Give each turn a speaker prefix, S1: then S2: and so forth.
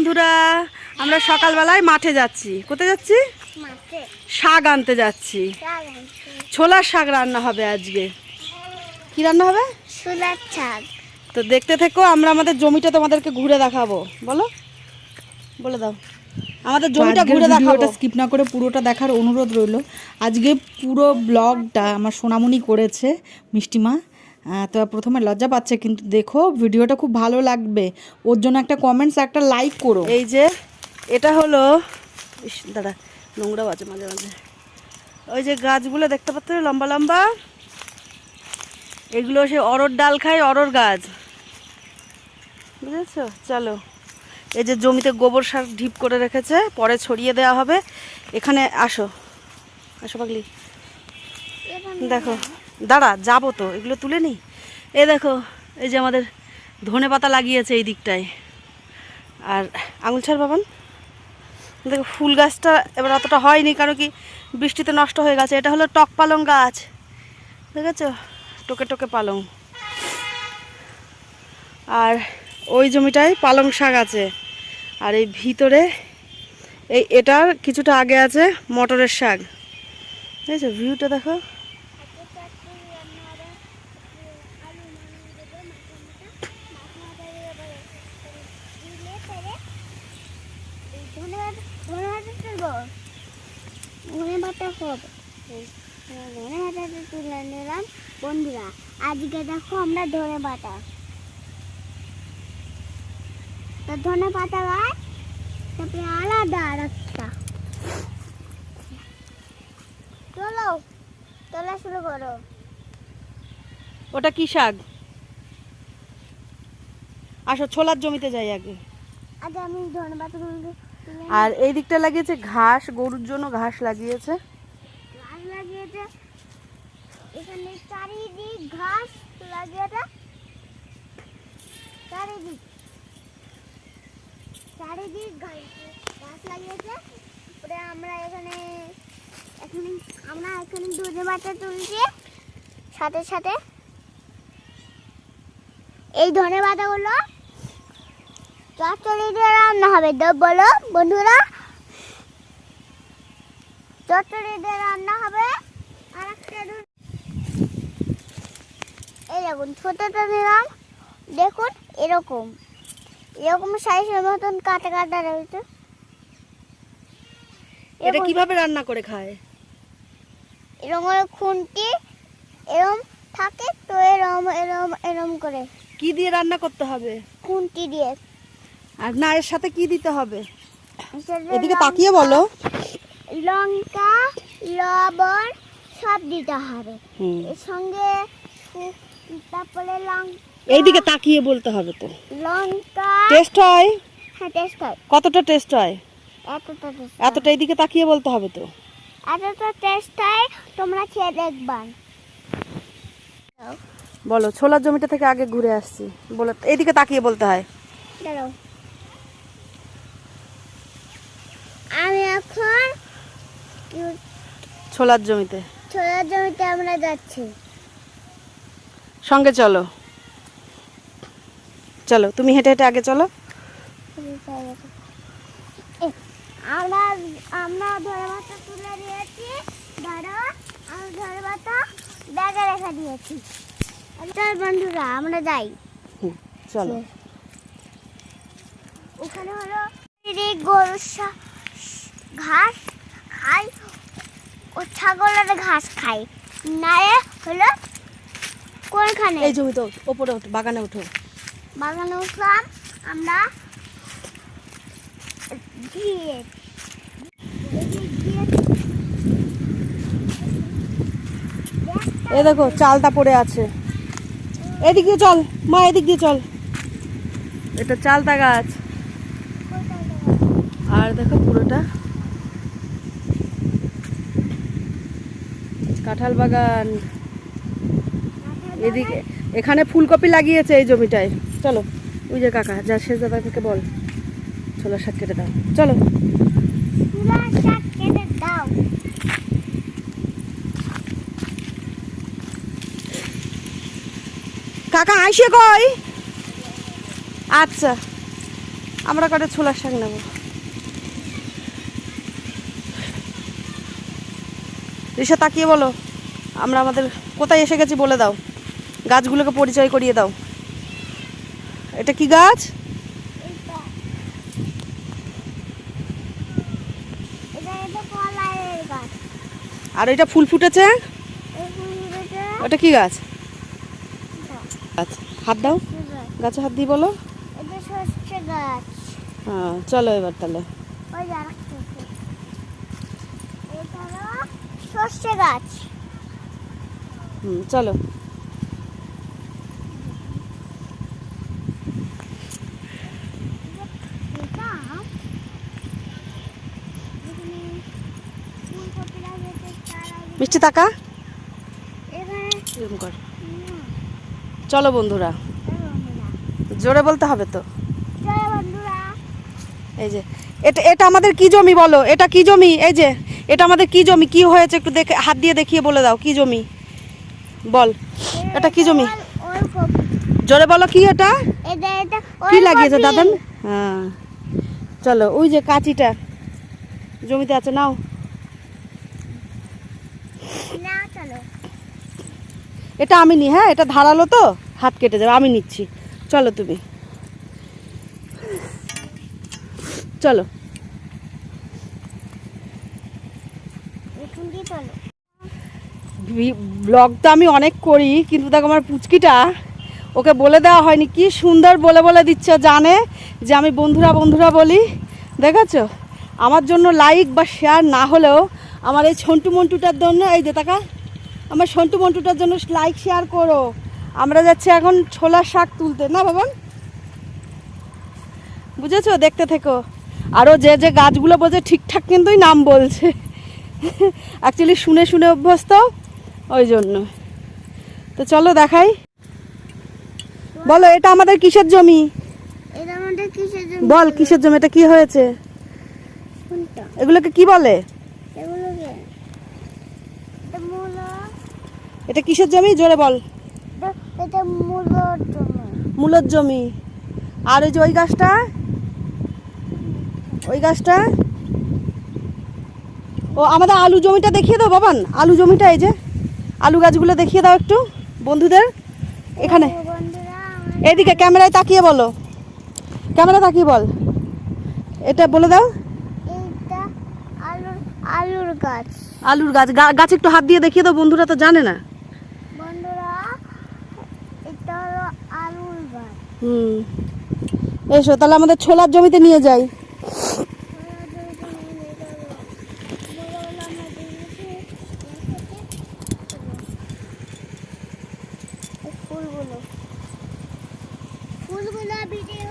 S1: বন্ধুরা, আমরা সকালবেলায় মাঠে যাচ্ছি। কোথায় যাচ্ছি? শাক আনতে যাচ্ছি। ছোলার শাক রান্না হবে আজকে। কি রান্না হবে?
S2: ছোলার শাক।
S1: তো দেখতে থেকো, আমরা আমাদের জমিটা তোমাদেরকে ঘুরে দেখাবো। বলো, বলে দাও। আমাদের জমিটা ঘুরে দেখাবো,
S3: স্কিপ না করে পুরোটা দেখার অনুরোধ রইল। আজকে পুরো ব্লগটা আমার সোনামণি করেছে, মিষ্টিমা। তো প্রথমে লজ্জা পাচ্ছে, কিন্তু দেখো ভিডিওটা খুব ভালো লাগবে। ওর জন্য একটা কমেন্টস, একটা লাইক করো।
S1: এই যে এটা হলো, দাদা নোংরা বাজে মাঝে মাঝে। ওই যে গাছগুলো দেখতে পাচ্ছ লম্বা লম্বা, এগুলো সে অরড় ডাল খায়, অরড় গাছ, বুঝেছো? চলো, এই যে জমিতে গোবর সার ঢিপ করে রেখেছে, পরে ছড়িয়ে দেওয়া হবে। এখানে আসো, আসো পাগলি। দেখো, দাঁড়া, যাবো তো, এগুলো তুলে নিই। এই দেখো, এই যে আমাদের ধনে পাতা লাগিয়েছে এই দিকটায়। আর আঙুল ছাড় বাবান। দেখো ফুল গাছটা এবার অতটা হয়নি, কারণ কি বৃষ্টিতে নষ্ট হয়ে গেছে। এটা হলো টক পালং গাছ, দেখেছো? টোকে টোকে পালং। আর ওই জমিটায় পালং শাক আছে। আর এই ভিতরে এটার কিছুটা আগে আছে মটরের শাক, বুঝেছো? ভিউটা দেখো।
S2: তুলে নিলাম বন্ধুরা। আজকে দেখো আমরা ধনে পাতা, তো ধনে পাতা গাছ তারপরে আলাদা আর একটা। চলো তোলা শুরু করো।
S1: ওটা কি শাক? আসো, ছোলার জমিতে যাই আগে।
S2: আগে আমি ধনে পাতা
S1: আর এই দিকটা লাগিয়েছে ঘাস, গরুর জন্য ঘাস লাগিয়েছে।
S2: ঘাস লাগিয়েছে এখানে, চারিদিক ঘাস লাগিয়েছে, চারিদিক চারিদিক ঘাস লাগিয়েছে। তারপরে আমরা এখানে ধনে পাতা তুলছি। সাথে সাথে এই ধনে পাতাগুলো চচ্চড়ি দিয়ে রান্না হবে। বলো বন্ধুরা, চচ্চড়ি দিয়ে রান্না হবে। আর একটা এই দেখুন, ছোটটা নিলাম, দেখুন এরকম এরকম সাইজের মতন কাটা কাটা রয়েছে।
S1: এটা কিভাবে রান্না করে খায়?
S2: এরকম খুন্তি এরম থাকে তো, এরম এরম এরম করে।
S1: কি দিয়ে রান্না করতে হবে?
S2: খুন্তি দিয়ে।
S1: আর না, এর সাথে কি দিতে হবে?
S3: এদিকে তাকিয়ে বলো।
S2: লঙ্কা, লবণ সব দিতে হবে এর সঙ্গে। তারপরে
S1: এইদিকে তাকিয়ে বলতে হবে তো।
S2: লঙ্কা
S1: টেস্ট হয়?
S2: হ্যাঁ, টেস্ট হয়।
S1: কতটা টেস্ট হয়?
S2: এতটা টেস্ট,
S1: এতটা। এইদিকে তাকিয়ে বলতে হবে তো।
S2: এতটা টেস্ট হয়, তোমরা খেয়ে দেখবা।
S1: বলো, ছোলার জমিটা থেকে আগে ঘুরে আসছি, বলো। এইদিকে তাকিয়ে বলতে হয়।
S2: দাঁড়াও, আমি এখন
S1: ছোলার জমিতে
S2: আমরা যাচ্ছি।
S1: সঙ্গে চলো, চলো, তুমি হেঁটে হেঁটে আগে চলো।
S2: আমরা ধরে পাতা তুলে দিয়েছি। ধরো, আমি ধরে পাতা ব্যাগে রেখে দিয়েছি। চল বন্ধুরা, আমরা যাই।
S1: চলো।
S2: ওখানে হলো গরু ঘাস খাই, ও ছাগলের ঘাস খাই। নায়ে হলো কোনখানে?
S1: এই জমিতে ওপরে ওঠো, বাগানে ওঠো।
S2: বাগানে উঠলাম আমরা।
S1: এই দেখো, চালটা পড়ে আছে। এদিক দিয়ে চল মা, এদিক দিয়ে চল। এটা চালতা গাছ। আর দেখো পুরোটা কাঁঠাল বাগান। এদিকে এখানে ফুলকপি লাগিয়েছে এই জমিটায়। চলো, ওই যে কাকা যা, সে দাদা থেকে বল ছোলার শাক কেটে দাও। চলো, কাকা আইসে কই? আচ্ছা, আমরা কটা ছোলার শাক নেব। রিসা তাকিয়ে বলো, আমরা আমাদের কোথায় এসে গেছি বলে দাও, গাছগুলোকে পরিচয় করিয়ে দাও। এটা কি গাছ?
S2: এটা কলাইয়ের গাছ।
S1: আর এটা ফুল ফুটেছে,
S2: এই ফুলগুলোতে
S1: ওটা কি গাছ? গাছ, হাত দাও গাছে, হাত দিয়ে বলো।
S2: এটা সর্ষে গাছ।
S1: হ্যাঁ চলো এবার তাহলে।
S2: ওই যে আরেকটা আছে। এটা হলো সর্ষে গাছ।
S1: চলো।
S2: এটা এখানে ফুলকপিরা যেতে চারা
S1: মিষ্টি তাকা,
S2: এখানে
S1: এরকম কর। চলো বন্ধুরা,
S2: বন্ধুরা,
S1: জোরে বলতে হবে তো।
S2: জয় বন্ধুরা।
S1: এই যে এটা এটা আমাদের কি জমি বলো, এটা কি জমি? এই যে এটা আমাদের কি জমি, কি হয়েছে একটু দেখে হাত দিয়ে দেখিয়ে বলে দাও কি জমি বল। এটা কি জমি?
S2: ওলকপি।
S1: জোরে বলো কি এটা?
S2: এটা
S1: কি লাগিয়েছে দাদান? হ্যাঁ চলো, ওই যে কাঁচিটা জমিতে আছে, নাও।
S2: না চলো।
S1: এটা আমি নি, হ্যাঁ এটা ধারালো তো, হাত কেটে যাবে, আমি নিচ্ছি। চলো তুমি, চলো।
S2: এখন কি চলো?
S1: ব্লগ তো আমি অনেক করি, কিন্তু দেখো আমার পুচকিটা, ওকে বলে দেওয়া হয়নি, কি সুন্দর বলে বলে দিচ্ছে, জানে যে আমি বন্ধুরা বন্ধুরা বলি। দেখেছো, আমার জন্য লাইক বা শেয়ার না হলেও আমার এই ছন্টু মন্টুটার জন্য, এই যে টাকা, আমার সন্টু মন্টুটার জন্য লাইক শেয়ার করো। আমরা যাচ্ছি এখন ছোলার শাক তুলতে, না বাবান? বুঝেছো, দেখতে থেকো। আরও যে যে গাছগুলো বলছে ঠিকঠাক কিন্তুই নাম বলছে, অ্যাকচুয়ালি শুনে শুনে অভ্যস্ত, ওই জন্য। তো চলো দেখাই। বলো এটা আমাদের কিসের জমি?
S2: এটা আমাদের কিসের জন্য?
S1: বল কিসের জমি, এটা কি হয়েছে?
S2: কোনটা?
S1: এগুলোকে কি বলে?
S2: এগুলোকে এটা মূলো।
S1: এটা কিসের জমি জোরে বল।
S2: এটা মূলোর জন্য।
S1: মূলের জমি। আর ওই যে ওই গাছটা, ওই গাছটা, ও আমাদের আলু জমিটা দেখিয়ে দাও বাবান, আলু জমিটা, এই যে আলু গাছগুলো দেখিয়ে দাও একটু বন্ধুদের। এখানে
S2: বন্ধুরা,
S1: এইদিকে ক্যামেরায় তাকিয়ে বলো, ক্যামেরা তাকিয়ে বল, এটা বলে দাও।
S2: এইটা আলুর গাছ।
S1: আলুর গাছ, গাছ একটু হাত দিয়ে দেখিয়ে দাও, বন্ধুরা তো জানে না।
S2: বন্ধুরা, এটা হলো আলুর গাছ।
S1: এসো তাহলে আমাদের ছোলার জমিতে নিয়ে যাই।
S2: ফুলগুলো ফুলগুলো ভিডিও